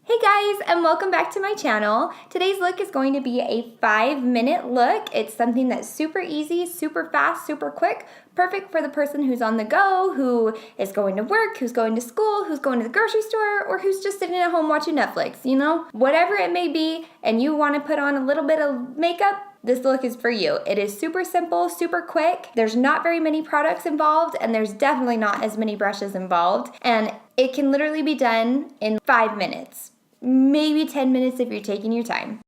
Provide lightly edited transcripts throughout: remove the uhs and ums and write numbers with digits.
Hey guys, and welcome back to my channel. Today's look is going to be a 5-minute look. It's something that's super easy, super fast, super quick, perfect for the person who's on the go, who is going to work, who's going to school, who's going to the grocery store, or who's just sitting at home watching Netflix, you know? Whatever it may be, and you want to put on a little bit of makeup, this look is for you. It is super simple, super quick. There's not very many products involved, and there's definitely not as many brushes involved, and it can literally be done in 5 minutes. Maybe 10 minutes if you're taking your time.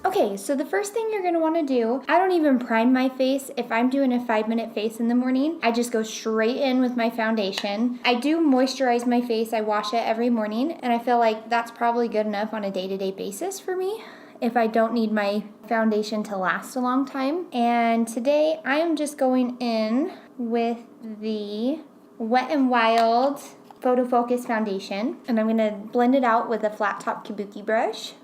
Okay, so the first thing you're gonna wanna do, I don't even prime my face. If I'm doing a 5-minute face in the morning, I just go straight in with my foundation. I do moisturize my face, I wash it every morning, and I feel like that's probably good enough on a day-to-day basis for me if I don't need my foundation to last a long time. And today I am just going in with the Wet n Wild Photo Focus Foundation, and I'm gonna blend it out with a flat top kabuki brush.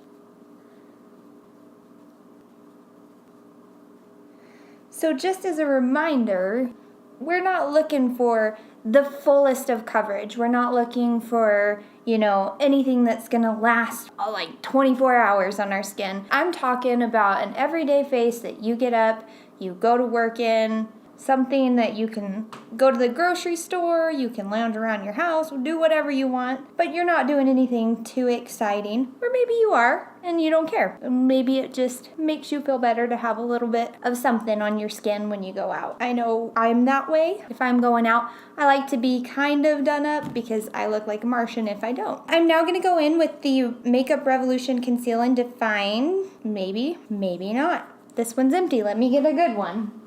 So just as a reminder, we're not looking for the fullest of coverage. We're not looking for, anything that's gonna last like 24 hours on our skin. I'm talking about an everyday face that you get up, you go to work in, something that you can go to the grocery store, you can lounge around your house, do whatever you want, but you're not doing anything too exciting. Or maybe you are and you don't care. Maybe it just makes you feel better to have a little bit of something on your skin when you go out. I know I'm that way. If I'm going out, I like to be kind of done up because I look like a Martian if I don't. I'm now gonna go in with the Makeup Revolution Conceal and Define. Maybe not. This one's empty. Let me get a good one.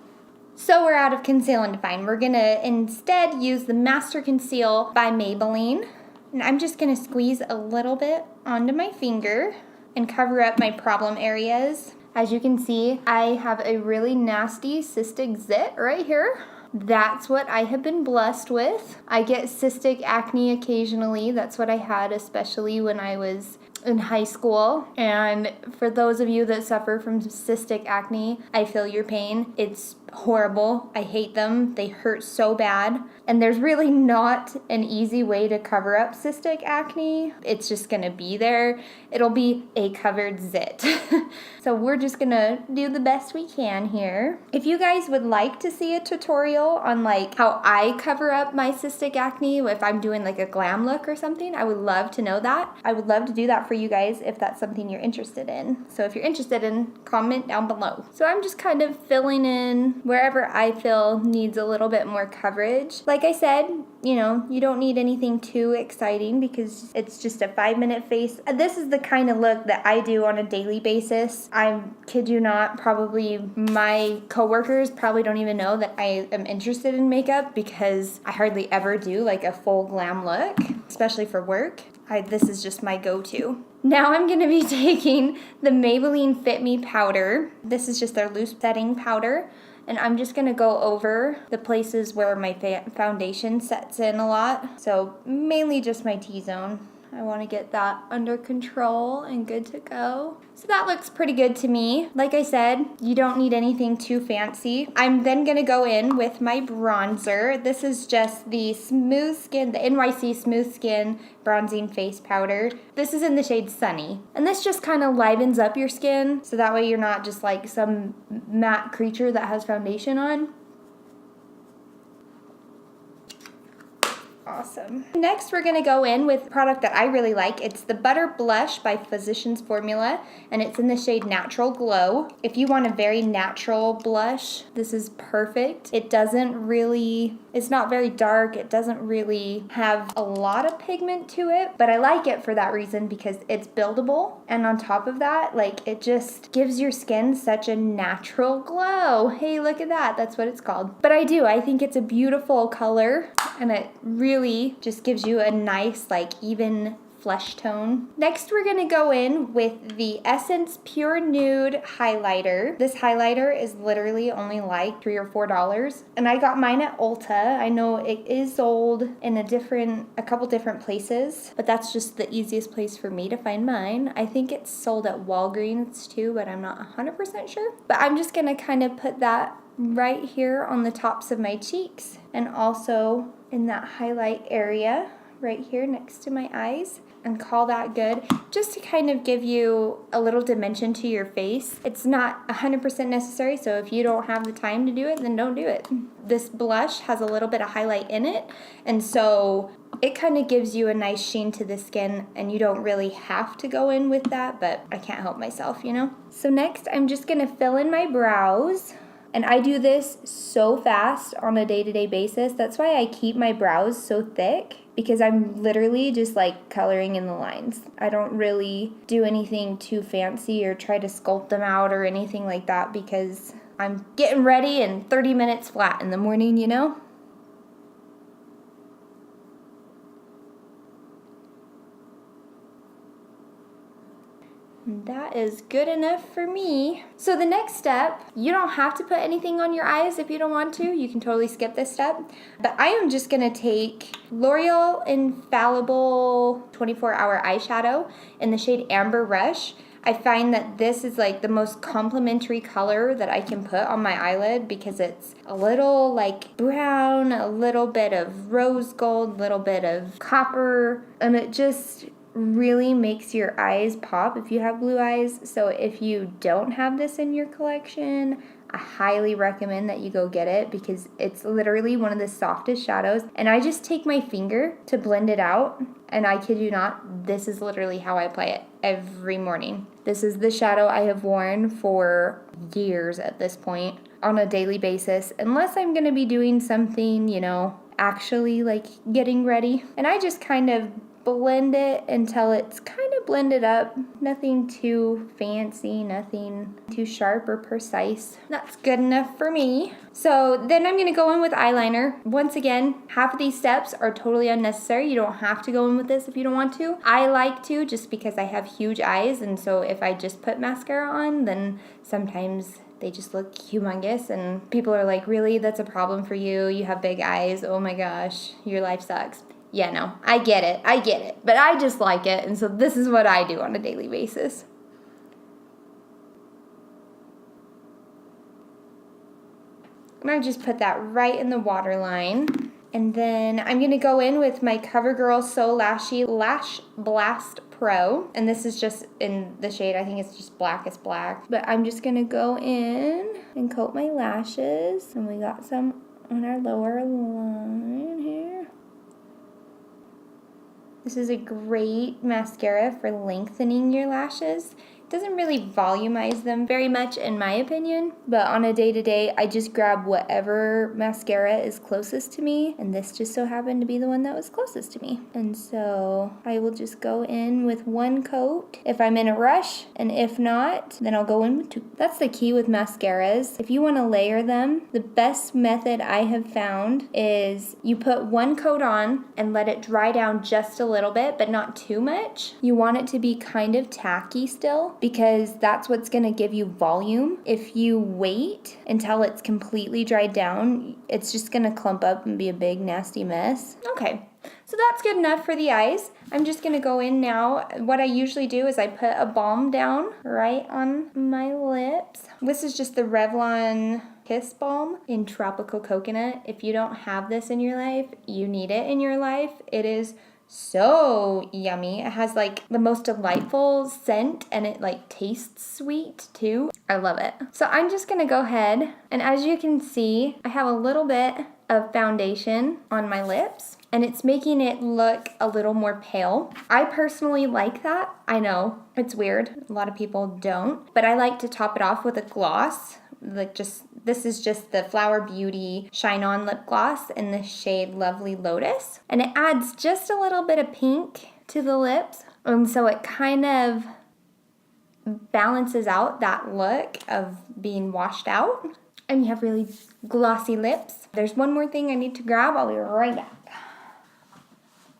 So we're out of Conceal and Define. We're gonna instead use the Master Conceal by Maybelline. And I'm just gonna squeeze a little bit onto my finger and cover up my problem areas. As you can see, I have a really nasty cystic zit right here. That's what I have been blessed with. I get cystic acne occasionally. That's what I had, especially when I was in high school. And for those of you that suffer from cystic acne, I feel your pain. It's horrible. I hate them. They hurt so bad. And there's really not an easy way to cover up cystic acne. It's just gonna be there. It'll be a covered zit. So we're just gonna do the best we can here. If you guys would like to see a tutorial on how I cover up my cystic acne, if I'm doing a glam look or something, I would love to know that. I would love to do that for you guys if that's something you're interested in. So if you're interested comment down below. So I'm just kind of filling in wherever I feel needs a little bit more coverage. Like I said, you don't need anything too exciting because it's just a 5-minute face. This is the kind of look that I do on a daily basis. I kid you not, probably my coworkers probably don't even know that I am interested in makeup because I hardly ever do a full glam look, especially for work. This is just my go-to. Now I'm gonna be taking the Maybelline Fit Me powder. This is just their loose setting powder. And I'm just gonna go over the places where my foundation sets in a lot. So mainly just my T-zone. I wanna get that under control and good to go. So that looks pretty good to me. Like I said, you don't need anything too fancy. I'm then gonna go in with my bronzer. This is just the Smooth Skin, the NYC Smooth Skin Bronzing Face Powder. This is in the shade Sunny. And this just kind of livens up your skin, so that way you're not just like some matte creature that has foundation on. Awesome. Next, we're gonna go in with a product that I really like. It's the Butter Blush by Physicians Formula, and it's in the shade Natural Glow. If you want a very natural blush, this is perfect. It's not very dark. It doesn't really have a lot of pigment to it, but I like it for that reason because it's buildable. And on top of that, it just gives your skin such a natural glow. Hey, look at that. That's what it's called. But I think it's a beautiful color, and it really just gives you a nice, even flesh tone. Next, we're gonna go in with the Essence Pure Nude highlighter. This highlighter is literally only like $3 or $4, and I got mine at Ulta. I know it is sold in a couple different places, but that's just the easiest place for me to find mine. I think it's sold at Walgreens too, but I'm not 100% sure. But I'm just gonna kind of put that right here on the tops of my cheeks and also in that highlight area right here next to my eyes, and call that good, just to kind of give you a little dimension to your face. It's not 100% necessary, so if you don't have the time to do it, then don't do it. This blush has a little bit of highlight in it, and so it kind of gives you a nice sheen to the skin, and you don't really have to go in with that, but I can't help myself, you know? So next, I'm just gonna fill in my brows. And I do this so fast on a day-to-day basis. That's why I keep my brows so thick, because I'm literally just like coloring in the lines. I don't really do anything too fancy or try to sculpt them out or anything like that, because I'm getting ready in 30 minutes flat in the morning, you know? That is good enough for me. So the next step, you don't have to put anything on your eyes if you don't want to. You can totally skip this step. But I am just gonna take L'Oreal Infallible 24-Hour Eyeshadow in the shade Amber Rush. I find that this is like the most complementary color that I can put on my eyelid, because it's a little like brown, a little bit of rose gold, a little bit of copper, and it just really makes your eyes pop if you have blue eyes. So if you don't have this in your collection, I highly recommend that you go get it, because it's literally one of the softest shadows. And I just take my finger to blend it out, and I kid you not, this is literally how I apply it every morning. This is the shadow I have worn for years at this point on a daily basis, unless I'm gonna be doing something, you know, actually like getting ready. And I just kind of blend it until it's kind of blended up. Nothing too fancy, nothing too sharp or precise. That's good enough for me. So then I'm gonna go in with eyeliner. Once again, half of these steps are totally unnecessary. You don't have to go in with this if you don't want to. I like to, just because I have huge eyes, and so if I just put mascara on, then sometimes they just look humongous, and people are like, really, that's a problem for you? You have big eyes, oh my gosh, your life sucks. Yeah, no, I get it, but I just like it, and so this is what I do on a daily basis. And I just put that right in the waterline. And then I'm gonna go in with my CoverGirl So Lashy Lash Blast Pro. And this is just in the shade, I think it's just blackest black. But I'm just gonna go in and coat my lashes. And we got some on our lower line here. This is a great mascara for lengthening your lashes. It doesn't really volumize them very much in my opinion, but on a day-to-day, I just grab whatever mascara is closest to me, and this just so happened to be the one that was closest to me. And so I will just go in with one coat if I'm in a rush, and if not, then I'll go in with two. That's the key with mascaras. If you want to layer them, the best method I have found is you put one coat on and let it dry down just a little bit, but not too much. You want it to be kind of tacky still, because that's what's going to give you volume. If you wait until it's completely dried down, it's just going to clump up and be a big nasty mess. Okay, so that's good enough for the eyes. I'm just going to go in now. What I usually do is I put a balm down right on my lips. This is just the Revlon Kiss Balm in Tropical Coconut. If you don't have this in your life, you need it in your life. It is so yummy. It has like the most delightful scent, and it like tastes sweet too. I love it. So I'm just gonna go ahead, and as you can see, I have a little bit of foundation on my lips, and it's making it look a little more pale. I personally like that. I know, it's weird. A lot of people don't, but I like to top it off with a gloss. This is just the Flower Beauty Shine On Lip Gloss in the shade Lovely Lotus. And it adds just a little bit of pink to the lips. And so it kind of balances out that look of being washed out. And you have really glossy lips. There's one more thing I need to grab. I'll be right back.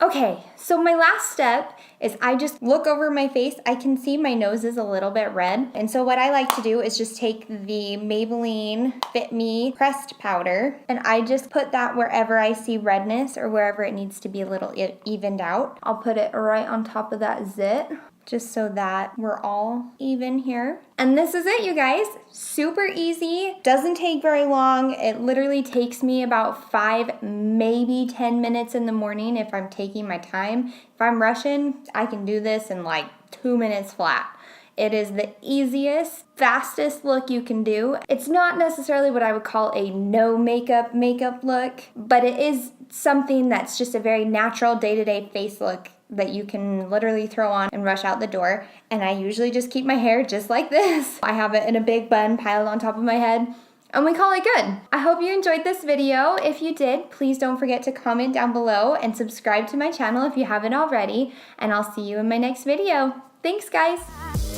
Okay, so my last step is I just look over my face. I can see my nose is a little bit red. And so what I like to do is just take the Maybelline Fit Me pressed powder and I just put that wherever I see redness or wherever it needs to be a little evened out. I'll put it right on top of that zit, just so that we're all even here. And this is it, you guys. Super easy, doesn't take very long. It literally takes me about 5, maybe 10 minutes in the morning if I'm taking my time. If I'm rushing, I can do this in like 2 minutes flat. It is the easiest, fastest look you can do. It's not necessarily what I would call a no makeup look, but it is something that's just a very natural day-to-day face look that you can literally throw on and rush out the door. And I usually just keep my hair just like this. I have it in a big bun piled on top of my head, and we call it good. I hope you enjoyed this video. If you did, please don't forget to comment down below and subscribe to my channel if you haven't already, and I'll see you in my next video. Thanks, guys.